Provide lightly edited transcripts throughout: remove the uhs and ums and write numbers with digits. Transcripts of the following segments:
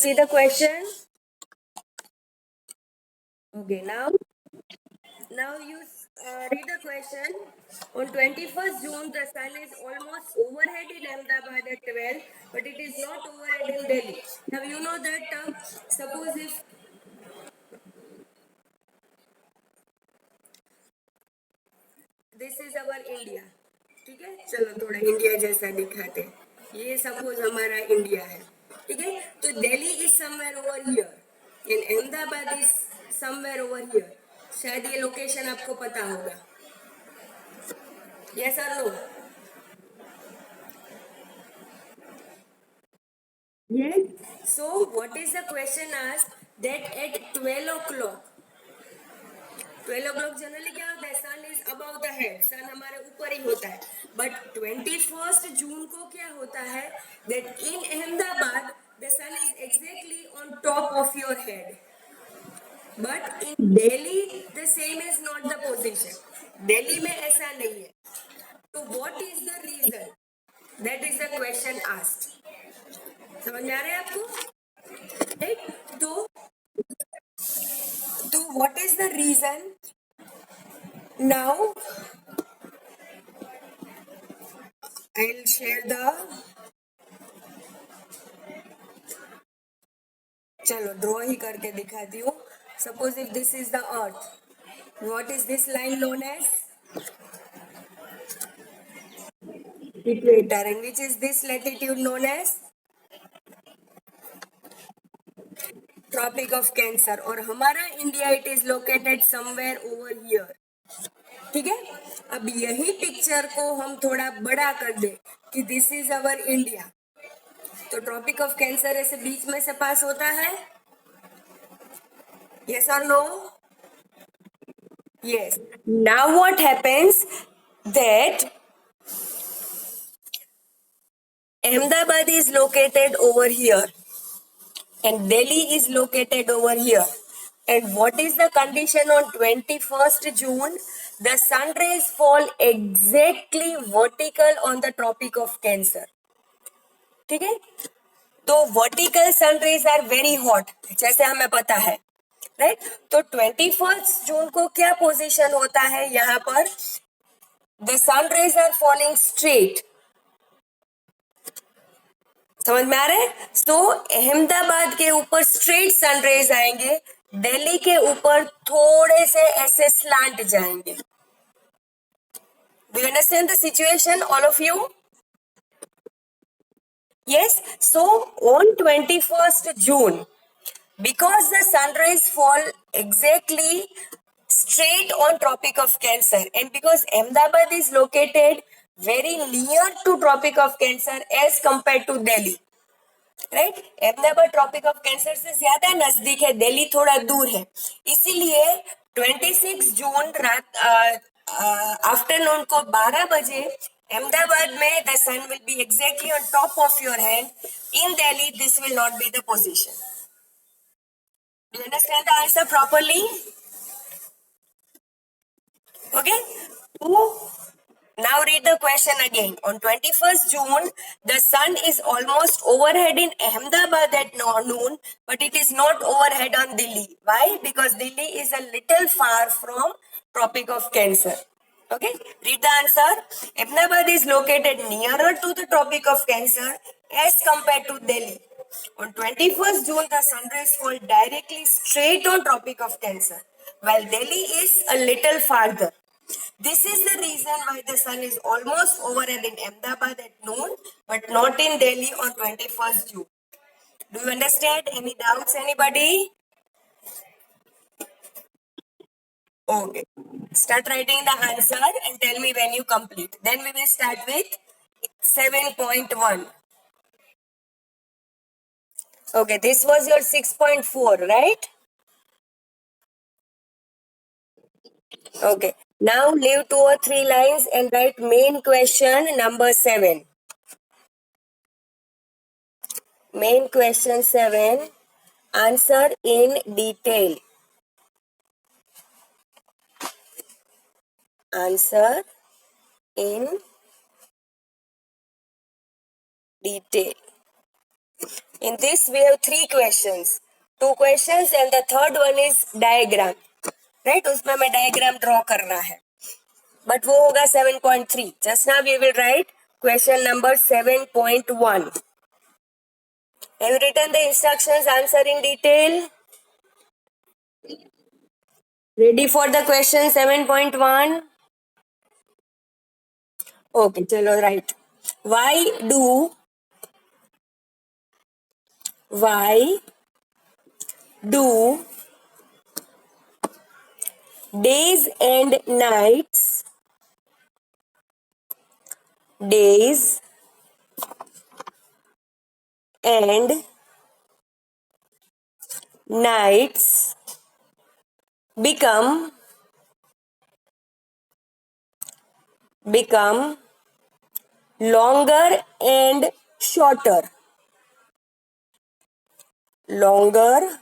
see the question? Okay, now you read the question. On 21st June, the sun is almost overhead in Ahmedabad at 12, but it is not overhead in Delhi. Now you know that suppose if this is our India, ठीक है, चलो थोड़ा India जैसा दिखाते हैं, ये suppose हमारा India है, ठीक है, तो Delhi is somewhere over here and Ahmedabad is somewhere over here, शायद ये लोकेशन आपको पता होगा, यस और no? Yes. So what is the question asked that at 12 o'clock 12 o'clock generally क्या होता है, सन इज अबव द हेड, सन हमारे ऊपर ही होता है, बट 21st जून को क्या होता है that in Ahmedabad the sun is exactly on top of your head, but in Delhi the same is not the position, Delhi में ऐसा नहीं है, तो what is the reason, that is the question asked, समझ में आ रहा है आपको, राइट? तो what is the reason? Now I'll share the, चलो ड्रॉ ही करके दिखाती हूँ. Suppose if this is the earth, what is this line known as? Equator. And which is this latitude known as? Tropic of Cancer. और हमारा India it is located somewhere over here. ठीक है, अब यही पिक्चर को हम थोड़ा बड़ा कर दे कि दिस इज अवर इंडिया, तो ट्रॉपिक ऑफ कैंसर ऐसे बीच में से पास होता है, यस और no? Yes. Now what happens that Ahmedabad is located over here and Delhi is located over here. And what is the condition on 21st June? The sun rays fall exactly vertical on the Tropic of Cancer. ठीक है, तो vertical sun rays are very hot, जैसे हमें पता है, right? तो 21st जून को क्या पोजीशन होता है यहाँ पर? The sun rays are falling straight, समझ में आ रहा है? तो अहमदाबाद के ऊपर स्ट्रेट सनराइज आएंगे, दिल्ली के ऊपर थोड़े से ऐसे स्लांट जाएंगे. Do you understand the situation all of you? Yes. So on 21st June, because the sunrise fall exactly straight on Tropic of Cancer and because Ahmedabad is located very near to Tropic of Cancer as compared to Delhi, right? Ahmedabad Tropic of Cancer से ज्यादा नजदीक है, दिल्ली थोड़ा दूर है, इसीलिए 26 जून रात afternoon को 12 बजे अहमदाबाद में the sun will be exactly on top of your hand, in Delhi this will not be the position. Do you understand the answer properly? Okay, now read the question again. On 21st June, the sun is almost overhead in Ahmedabad at noon, but it is not overhead on Delhi. Why? Because Delhi is a little far from Tropic of Cancer. Okay, read the answer. Ahmedabad is located nearer to the Tropic of Cancer as compared to Delhi. On 21st June, the sun rays fall directly straight on Tropic of Cancer, while Delhi is a little farther. This is the reason why the sun is almost overhead in Ahmedabad at noon, but not in Delhi on 21st June. Do you understand? Any doubts, anybody? Okay. Start writing the answer and tell me when you complete. Then we will start with 7.1. Okay, this was your 6.4, right? Okay. Now leave 2 or 3 lines and write main question number 7. Main question 7. Answer in detail. Answer in detail. In this we have 3 questions. 2 questions and the third one is diagram. Right? उसमें हमें diagram draw करना है. But वो होगा 7.3. Just now we will write question number 7.1. Have you written the instructions, answer in detail? Ready for the question 7.1? Okay, chalo, right. Why do days and nights days and nights become longer and shorter? Longer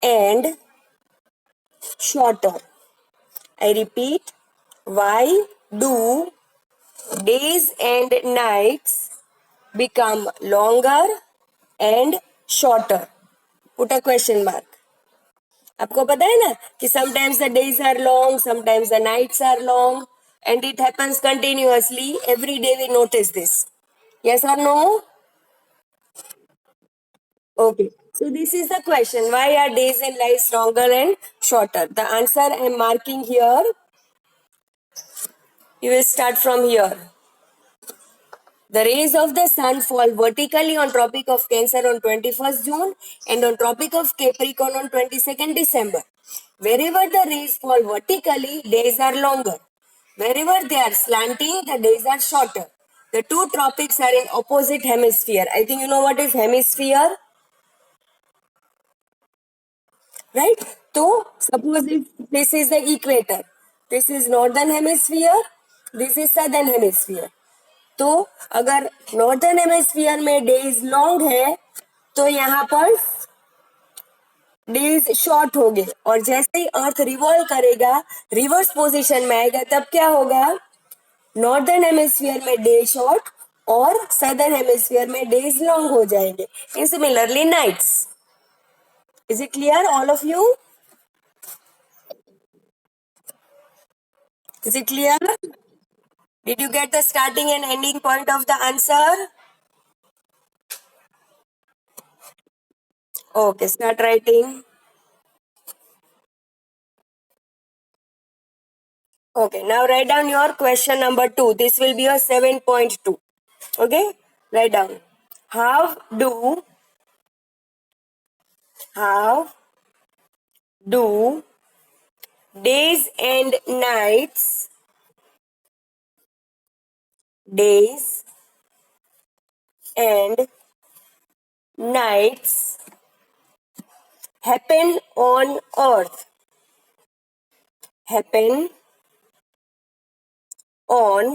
and shorter. I repeat, why do days and nights become longer and shorter? Put a question mark. आपको पता है ना कि sometimes the days are long, sometimes the nights are long, and it happens continuously. Every day we notice this. Yes or no? Okay. So this is the question. Why are days and nights longer and shorter? The answer I am marking here. You will start from here. The rays of the sun fall vertically on Tropic of Cancer on 21st June and on Tropic of Capricorn on 22nd December. Wherever the rays fall vertically, days are longer. Wherever they are slanting, the days are shorter. The two tropics are in opposite hemisphere. I think you know what is hemisphere, right? So, suppose if this is the equator, this is northern hemisphere, this is southern hemisphere. तो अगर northern hemisphere में days long है तो यहाँ पर days short होंगे और जैसे ही अर्थ रिवॉल्व करेगा रिवर्स पोजीशन में आएगा तब क्या होगा नॉर्दर्न हेमिस्फीयर में डे शॉर्ट और सदर्न हेमिस्फीयर में डेज लॉन्ग हो जाएंगे इन similarly nights is it clear all of you is it clear did you get the starting and ending point of the answer okay start writing okay now write down your question number 2 this will be a 7.2 okay write down how do how do days and nights days and nights happen on earth happen on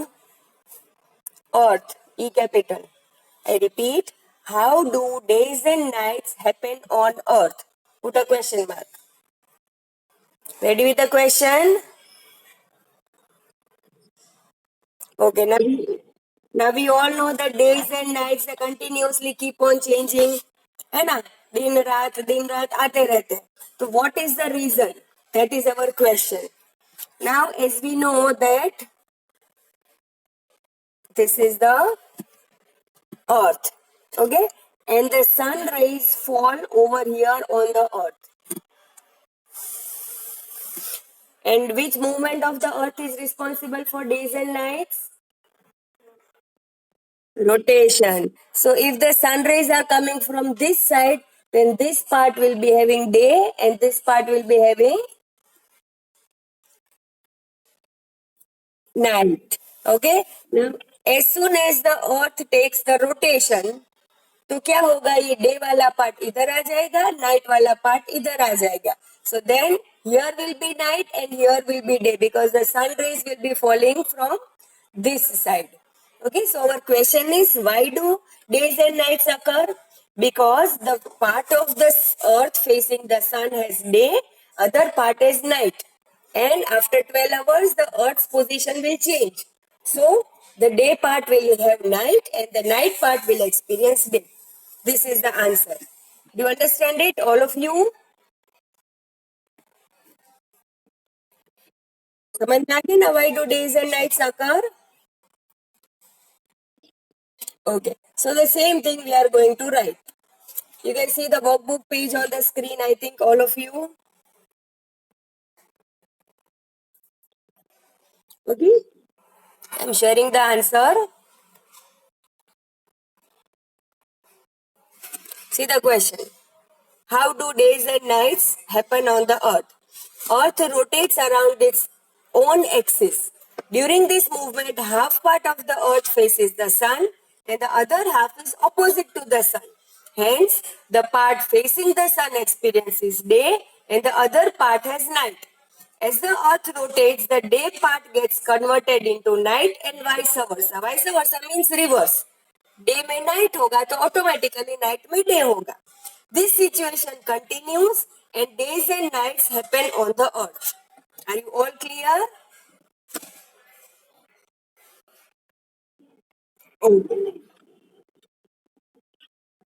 earth e capital I repeat how do days and nights happen on earth put a question mark ready with the question okay now we all know that days and nights they continuously keep on changing है ना दिन रात आते रहते हैं तो what is the reason that is our question now as we know that this is the earth okay and the sun rays fall over here on the earth and which movement of the earth is responsible for days and nights rotation. So if the sun rays are coming from this side, then this part will be having day and this part will be having night. Okay. Now, as soon as the earth takes the rotation, तो क्या होगा ये day वाला part इधर आ जाएगा night वाला part इधर आ जाएगा so then here will be night and here will be day because the sun rays will be falling from this side okay so our question is why do days and nights occur because the part of the earth facing the sun has day other part is night and after 12 hours the earth's position will change so The day part will have night and the night part will experience day. This is the answer. Do you understand it, all of you? समझ में आ गया ना? Why do days and nights occur? Okay, so the same thing we are going to write. You can see the workbook page on the screen, I think, all of you. Okay, I'm sharing the answer. See the question. How do days and nights happen on the earth? Earth rotates around its own axis. During this movement, half part of the earth faces the sun and the other half is opposite to the sun. Hence, the part facing the sun experiences day and the other part has night. As the earth rotates, the day part gets converted into night and vice versa. Vice versa means reverse. Day में night होगा तो automatically night में day होगा. This situation continues and days and nights happen on the earth. Are you all clear? Okay.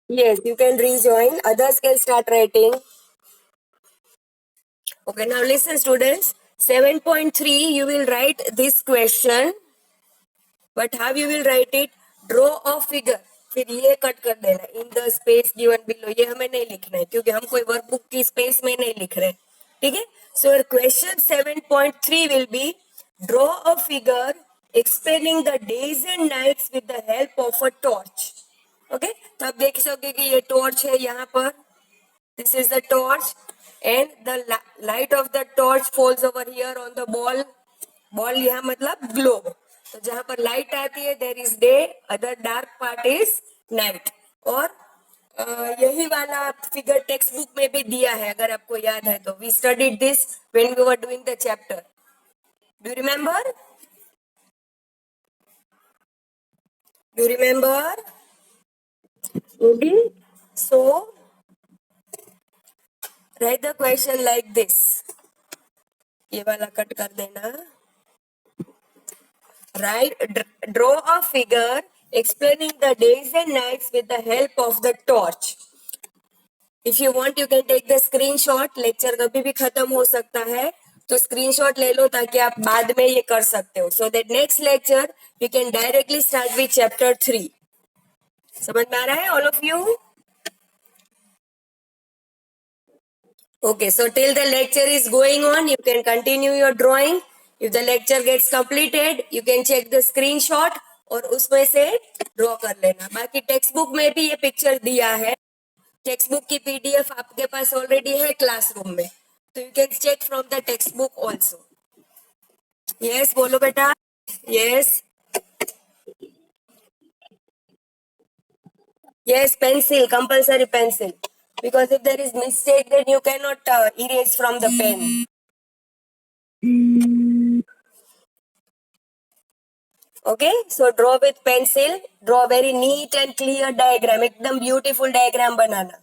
Yes, you can rejoin. Others can start writing. Okay, now listen, students. 7.3, you will write this question. But how you will write it? Draw a figure. फिर ये cut कर देना. In the space given below. ये हमें नहीं लिखना है क्योंकि हम कोई वर्कबुक की स्पेस में नहीं लिख रहे. ठीक है? So question 7.3 will be draw a figure explaining the days and nights with the help of a torch. Okay? तो आप देख सकोगे कि ये टॉर्च है यहाँ पर. This is the torch and the light of the torch falls over here on the ball. Ball यहाँ मतलब globe. तो जहां पर लाइट आती है there is day, other dark part is night. और यही वाला फिगर टेक्स्ट बुक में भी दिया है अगर आपको याद है तो. We studied this when we were doing the chapter. Do you remember? Do you remember? Okay, so write the question like this. ये वाला कट कर देना. Draw a figure explaining the days and nights with the help of the torch. If you want, you can take the screenshot. Lecture कभी भी खत्म हो सकता है तो screenshot ले लो ताकि आप बाद में ये कर सकते हो. So that next lecture you can directly start with chapter 3. समझ में आ रहा है all of you? Okay, so till the lecture is going on, you can continue your drawing. If the lecture gets completed, you can check the screenshot और उसमें से draw कर लेना. बाकी टेक्स्ट बुक में भी ये पिक्चर दिया है. टेक्स्ट बुक की पीडीएफ आपके पास ऑलरेडी है क्लासरूम में, तो you can check from the text book also. Yes, बोलो बेटा. Yes yes, pencil, compulsory pencil, because if there is mistake then you cannot erase from the pen. Okay, so draw with pencil. Draw very neat and clear diagram. एकदम beautiful diagram बनाना.